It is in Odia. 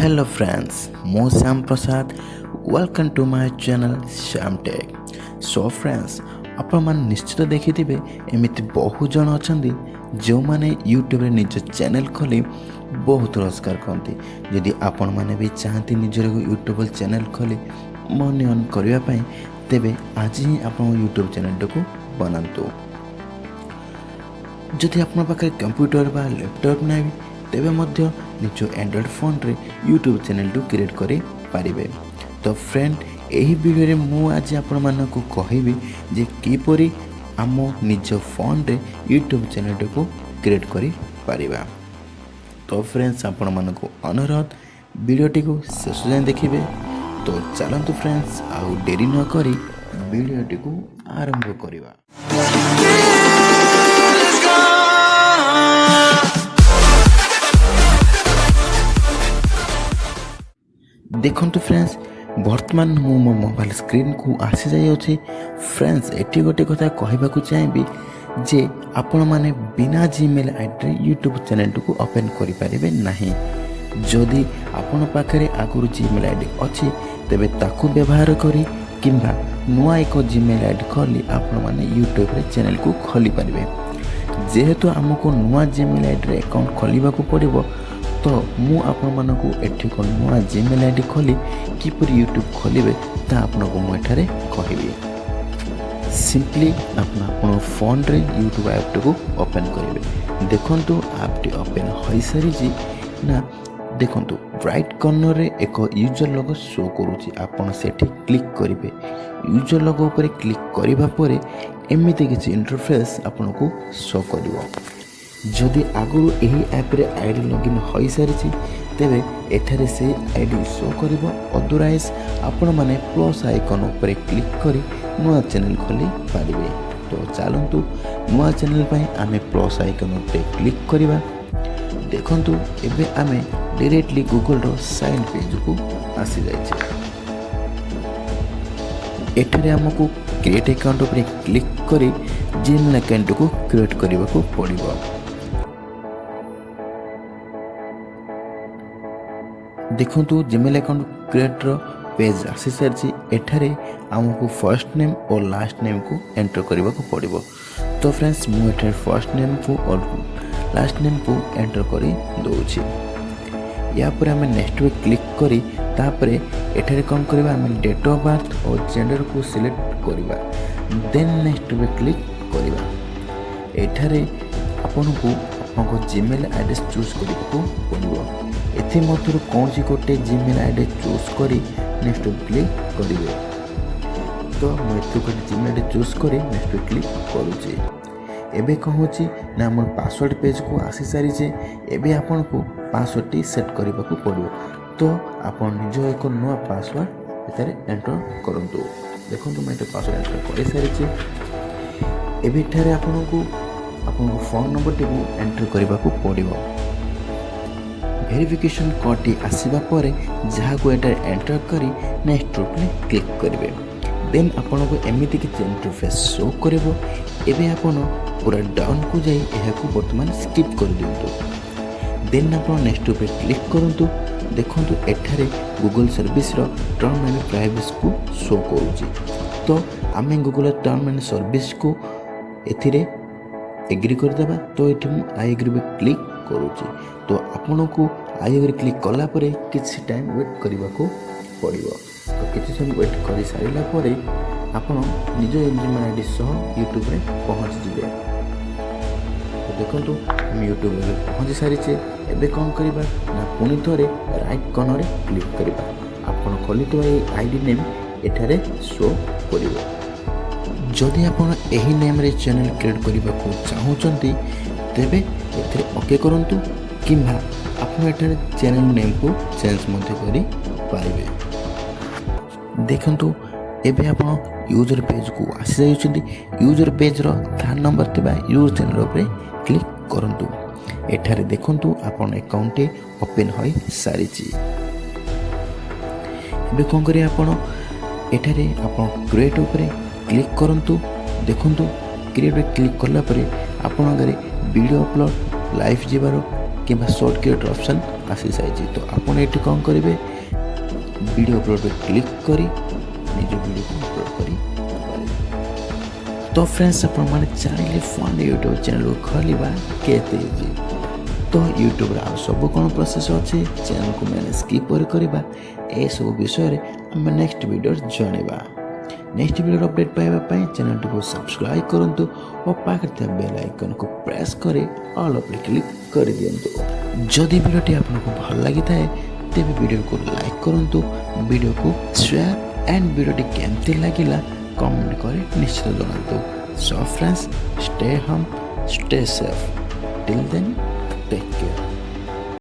Hello friends, ମୁଁ Shyam Prasad welcome to my channel Shyam tech. So friends, ଆପଣମାନେ ନିଶ୍ଚିତ ଦେଖିଥିବେ ଏମିତି ବହୁ ଜଣ ଅଛନ୍ତି ଯେଉଁମାନେ ୟୁଟ୍ୟୁବରେ ନିଜ ଚ୍ୟାନେଲ୍ ଖୋଲି ବହୁତ ରୋଜଗାର କରନ୍ତି। ଯଦି ଆପଣମାନେ ବି ଚାହାନ୍ତି ନିଜର ୟୁଟ୍ୟୁବ ଚ୍ୟାନେଲ୍ ଖୋଲି ମନି ଅର୍ନ କରିବା ପାଇଁ, ତେବେ ଆଜି ହିଁ ଆପଣଙ୍କ ୟୁଟ୍ୟୁବ ଚ୍ୟାନେଲ୍ଟାକୁ ବନାନ୍ତୁ। ଯଦି ଆପଣଙ୍କ ପାଖରେ କମ୍ପ୍ୟୁଟର ବା ଲ୍ୟାପଟପ୍ ନାହିଁ, ତେବେ ମଧ୍ୟ ନିଜ ଆଣ୍ଡ୍ରଏଡ଼୍ ଫୋନ୍ରେ ୟୁଟ୍ୟୁବ ଚ୍ୟାନେଲ୍ଟି କ୍ରିଏଟ୍ କରିପାରିବେ। ତ ଫ୍ରେଣ୍ଡ, ଏହି ଭିଡ଼ିଓରେ ମୁଁ ଆଜି ଆପଣମାନଙ୍କୁ କହିବି ଯେ କିପରି ଆମ ନିଜ ଫୋନ୍ରେ ୟୁଟ୍ୟୁବ ଚ୍ୟାନେଲ୍ଟିକୁ କ୍ରିଏଟ୍ କରିପାରିବା। ତ ଫ୍ରେଣ୍ଡସ୍, ଆପଣମାନଙ୍କୁ ଅନୁରୋଧ ଭିଡ଼ିଓଟିକୁ ଶେଷ ଯାଏଁ ଦେଖିବେ। ତ ଚାଲନ୍ତୁ ଫ୍ରେଣ୍ଡସ୍, ଆଉ ଡେରି ନ କରି ଭିଡ଼ିଓଟିକୁ ଆରମ୍ଭ କରିବା। ଦେଖନ୍ତୁ ଫ୍ରେଣ୍ଡସ୍, ବର୍ତ୍ତମାନ ମୁଁ ମୋ ମୋବାଇଲ୍ ସ୍କ୍ରିନ୍କୁ ଆସିଯାଇଅଛି। ଫ୍ରେଣ୍ଡସ୍, ଏଠି ଗୋଟେ କଥା କହିବାକୁ ଚାହିଁବି ଯେ ଆପଣମାନେ ବିନା ଜିମେଲ୍ ଆଇଡ଼ିରେ ୟୁଟ୍ୟୁବ୍ ଚ୍ୟାନେଲ୍ଟିକୁ ଓପେନ୍ କରିପାରିବେ ନାହିଁ। ଯଦି ଆପଣଙ୍କ ପାଖରେ ଆଗରୁ ଜିମେଲ୍ ଆଇଡ଼ି ଅଛି, ତେବେ ତାକୁ ବ୍ୟବହାର କରି କିମ୍ବା ନୂଆ ଏକ ଜିମେଲ୍ ଆଇଡ଼ି ଖୋଲି ଆପଣମାନେ ୟୁଟ୍ୟୁବରେ ଚ୍ୟାନେଲ୍କୁ ଖୋଲିପାରିବେ। ଯେହେତୁ ଆମକୁ ନୂଆ ଜିମେଲ୍ ଆଇଡ଼ିରେ ଆକାଉଣ୍ଟ ଖୋଲିବାକୁ ପଡ଼ିବ, ତ ମୁଁ ଆପଣମାନଙ୍କୁ ଏଠି ଏକ ନୂଆ ଜିମେଲ୍ ଆଇଡ଼ି ଖୋଲି କିପରି ୟୁଟ୍ୟୁବ୍ ଖୋଲିବେ ତାହା ଆପଣଙ୍କୁ ମୁଁ ଏଠାରେ କହିବି। ସିମ୍ପଲି ଆପଣଙ୍କ ଫୋନ୍ରେ ୟୁଟ୍ୟୁବ୍ ଆପ୍ଟିକୁ ଓପେନ୍ କରିବେ। ଦେଖନ୍ତୁ ଆପ୍ଟି ଓପେନ୍ ହୋଇସାରିଛି ନା। ଦେଖନ୍ତୁ ରାଇଟ୍ କର୍ଣ୍ଣରରେ ଏକ ୟୁଜର୍ ଲୋଗୋ ଶୋ କରୁଛି, ଆପଣ ସେଠି କ୍ଲିକ୍ କରିବେ। ୟୁଜର୍ ଲୋଗୋ ଉପରେ କ୍ଲିକ୍ କରିବା ପରେ ଏମିତି କିଛି ଇଣ୍ଟରଫେସ୍ ଆପଣଙ୍କୁ ଶୋ କରିବ। ଯଦି ଆଗରୁ ଏହି ଆପ୍ରେ ଆଇଡ଼ି ଲଗ୍ଇନ୍ ହୋଇସାରିଛି, ତେବେ ଏଠାରେ ସେହି ଆଇଡ଼ି ଶୋ କରିବ। ଅଦରୱାଇଜ୍ ଆପଣମାନେ ପ୍ଲସ୍ ଆଇକନ୍ ଉପରେ କ୍ଲିକ୍ କରି ନୂଆ ଚ୍ୟାନେଲ୍ ଖୋଲିପାରିବେ। ତ ଚାଲନ୍ତୁ, ନୂଆ ଚ୍ୟାନେଲ୍ ପାଇଁ ଆମେ ପ୍ଲସ୍ ଆଇକନ୍ ଉପରେ କ୍ଲିକ୍ କରିବା। ଦେଖନ୍ତୁ ଏବେ ଆମେ ଡାଇରେକ୍ଟଲି ଗୁଗଲ୍ର ସାଇନ୍ ପେଜ୍କୁ ଆସିଯାଇଛି। ଏଠାରେ ଆମକୁ କ୍ରିଏଟ୍ ଆକାଉଣ୍ଟ ଉପରେ କ୍ଲିକ୍ କରି ଜିମେଲ୍ ଆକାଉଣ୍ଟକୁ କ୍ରିଏଟ୍ କରିବାକୁ ପଡ଼ିବ। ଦେଖନ୍ତୁ ଜିମେଲ୍ ଆକାଉଣ୍ଟ କ୍ରିଏଟ୍ର ପେଜ୍ ଆସିସାରିଛି। ଏଠାରେ ଆମକୁ ଫର୍ଷ୍ଟ ନେମ୍ ଓ ଲାଷ୍ଟ ନେମ୍କୁ ଏଣ୍ଟର କରିବାକୁ ପଡ଼ିବ। ତ ଫ୍ରେଣ୍ଡସ୍, ମୁଁ ଏଠାରେ ଫର୍ଷ୍ଟ ନେମ୍କୁ ଓ ଲାଷ୍ଟ ନେମ୍କୁ ଏଣ୍ଟର କରି ଦେଉଛି। ୟା ପରେ ଆମେ ନେକ୍ସଟ୍ରେ କ୍ଲିକ୍ କରି ତାପରେ ଏଠାରେ କ'ଣ କରିବା, ଆମେ ଡେଟ୍ ଅଫ୍ ବାର୍ଥ ଓ ଜେଣ୍ଡରକୁ ସିଲେକ୍ଟ କରିବା। ଦେନ୍ ନେକ୍ସଟ୍ରେ କ୍ଲିକ୍ କରିବା। ଏଠାରେ ଆପଣଙ୍କୁ ଆପଣଙ୍କ ଜିମେଲ୍ ଆଇଡ଼ି ଚୁଜ୍ କରିବାକୁ ପଡ଼ିବ। ଏଥିମଧ୍ୟରୁ କୌଣସି ଗୋଟେ ଜିମେଲ୍ ଆଇଡ଼ି ଚୁଜ୍ କରି ନେକ୍ସଟ୍ କ୍ଲିକ୍ କରିବେ। ତ ମୁଁ ଏଥିରୁ ଗୋଟେ ଜିମେଲ୍ ଆଇଡ଼ି ଚୁଜ୍ କରି ନେକ୍ସଟ୍ କ୍ଲିକ୍ କରୁଛି। ଏବେ କ'ଣ ହେଉଛି ନା, ଆମର ପାସୱାର୍ଡ଼ ପେଜ୍କୁ ଆସିସାରିଛେ। ଏବେ ଆପଣଙ୍କୁ ପାସୱାର୍ଡ଼ଟି ସେଟ୍ କରିବାକୁ ପଡ଼ିବ। ତ ଆପଣ ନିଜ ଏକ ନୂଆ ପାସୱାର୍ଡ଼ ଏଠାରେ ଏଣ୍ଟର କରନ୍ତୁ। ଦେଖନ୍ତୁ ମୁଁ ଏଠି ପାସୱାର୍ଡ଼ ଏଣ୍ଟର କରିସାରିଛି। ଏବେ ଏଠାରେ ଆପଣଙ୍କ ଫୋନ୍ ନମ୍ବରଟିକୁ ଏଣ୍ଟର କରିବାକୁ ପଡ଼ିବ। ଭେରିଫିକେସନ୍ କୋଡ଼୍ଟି ଆସିବା ପରେ ଯାହାକୁ ଏଠାରେ ଏଣ୍ଟର କରି ନେକ୍ସଟ୍ରେ କ୍ଲିକ୍ କରିବେ। ଦେନ୍ ଆପଣଙ୍କୁ ଏମିତି କିଛି ଇଣ୍ଟରଫେସ୍ ଶୋ କରିବ। ଏବେ ଆପଣ ପୁରା ଡାଉନ୍କୁ ଯାଇ ଏହାକୁ ବର୍ତ୍ତମାନ ସ୍କିପ୍ କରିଦିଅନ୍ତୁ। ଦେନ୍ ଆପଣ ନେକ୍ସଟ୍ ଉପରେ କ୍ଲିକ୍ କରନ୍ତୁ। ଦେଖନ୍ତୁ ଏଠାରେ ଗୁଗଲ୍ ସର୍ଭିସର ଟର୍ମ ଆଣ୍ଡ ପ୍ରାଇଭେସିକୁ ଶୋ କରୁଛି। ତ ଆମେ ଗୁଗଲ୍ ଟର୍ମ ଆଣ୍ଡ ସର୍ଭିସକୁ ଏଥିରେ ଏଗ୍ରି କରିଦେବା। ତ ଏଠି ମୁଁ ଆଇ ଏଗ୍ରି କ୍ଲିକ୍ କରୁଛି। ତ ଆପଣଙ୍କୁ ଆଇ ଏଗ୍ରି କ୍ଲିକ୍ କଲା ପରେ କିଛି ଟାଇମ୍ ୱେଟ୍ କରିବାକୁ ପଡ଼ିବ। ତ କିଛି ସମୟ ୱେଟ୍ କରିସାରିଲା ପରେ ଆପଣ ନିଜ ଜିମେଲ୍ ଆଇଡ଼ି ସହ ୟୁଟ୍ୟୁବରେ ପହଞ୍ଚିଯିବେ। ତ ଦେଖନ୍ତୁ ଆମେ ୟୁଟ୍ୟୁବରେ ପହଞ୍ଚି ସାରିଛେ। ଏବେ କ'ଣ କରିବା ନା, ପୁଣି ଥରେ ରାଇଟ୍ କର୍ଣ୍ଣରରେ କ୍ଲିକ୍ କରିବା। ଆପଣ ଖୋଲିଥିବା ଏହି ଆଇଡ଼ି ନେମ୍ ଏଠାରେ ଶୋ କରିବ। ଯଦି ଆପଣ ଏହି ନେମ୍ରେ ଚ୍ୟାନେଲ୍ କ୍ରିଏଟ୍ କରିବାକୁ ଚାହୁଁଛନ୍ତି, ତେବେ ଏଥିରେ ଓକେ କରନ୍ତୁ, କିମ୍ବା ଆପଣ ଏଠାରେ ଚ୍ୟାନେଲ୍ ନେମ୍କୁ ଚେଞ୍ଜ ମଧ୍ୟ କରିପାରିବେ। ଦେଖନ୍ତୁ ଏବେ ଆପଣ ୟୁଜର୍ ପେଜ୍କୁ ଆସିଯାଉଛନ୍ତି। ୟୁଜର୍ ପେଜ୍ର 3 ନମ୍ବର ଥିବା ୟୁଜ୍ ଚ୍ୟାନେଲ୍ ଉପରେ କ୍ଲିକ୍ କରନ୍ତୁ। ଏଠାରେ ଦେଖନ୍ତୁ ଆପଣ ଆକାଉଣ୍ଟଟି ଓପେନ୍ ହୋଇସାରିଛି। ଏବେ କ'ଣ କରିବେ, ଆପଣ ଏଠାରେ ଆପଣ କ୍ରିଏଟ୍ ଉପରେ କ୍ଲିକ୍ କରନ୍ତୁ। ଦେଖନ୍ତୁ କ୍ରିଏଟ୍ କ୍ଲିକ୍ କଲା ପରେ ଆପଣଙ୍କ ଆଗରେ ଭିଡ଼ିଓ ଅପଲୋଡ଼, ଲାଇଭ୍ ଯିବାର କିମ୍ବା ସର୍ଟ କ୍ରିଏଟର ଅପସନ୍ ଆସିଯାଇଛି। ତ ଆପଣ ଏଠି କ'ଣ କରିବେ, ଭିଡ଼ିଓ ଅପଲୋଡ଼ରେ କ୍ଲିକ୍ କରି ନିଜ ଭିଡ଼ିଓକୁ ଅପଲୋଡ଼ କରିପାରିବେ। ତ ଫ୍ରେଣ୍ଡସ୍ ଆପଣମାନେ ଚାହିଁଲେ ଫନ୍ ୟୁଟ୍ୟୁବ୍ ଚ୍ୟାନେଲ୍ ଖୋଲିବା କେତେ ଇଜି। ତ ୟୁଟ୍ୟୁବ୍ରେ ଆଉ ସବୁ କ'ଣ ପ୍ରୋସେସ୍ ଅଛି, ଚ୍ୟାନେଲ୍କୁ ମ୍ୟାନେଜ୍ କିପରି କରିବା, ଏସବୁ ବିଷୟରେ ଆମେ ନେକ୍ସଟ ଭିଡ଼ିଓରେ ଜଣାଇବା। ନେକ୍ସଟ ଭିଡ଼ିଓର ଅପଡ଼େଟ୍ ପାଇବା ପାଇଁ ଚ୍ୟାନେଲଟିକୁ ସବସ୍କ୍ରାଇବ୍ କରନ୍ତୁ ଓ ପାଖରେ ଥିବା ବେଲ୍ ଆଇକନ୍କୁ ପ୍ରେସ୍ କରି ଅଲ୍ ଉପରେ କ୍ଲିକ୍ କରିଦିଅନ୍ତୁ। ଯଦି ଭିଡ଼ିଓଟି ଆପଣଙ୍କୁ ଭଲ ଲାଗିଥାଏ ତେବେ ଭିଡ଼ିଓକୁ ଲାଇକ୍ କରନ୍ତୁ, ଭିଡ଼ିଓକୁ ସେୟାର ଆଣ୍ଡ ଭିଡ଼ିଓଟି କେମିତି ଲାଗିଲା କମେଣ୍ଟ କରି ନିଶ୍ଚିତ ଜଣାନ୍ତୁ। So friends, stay home, stay safe, till then take care.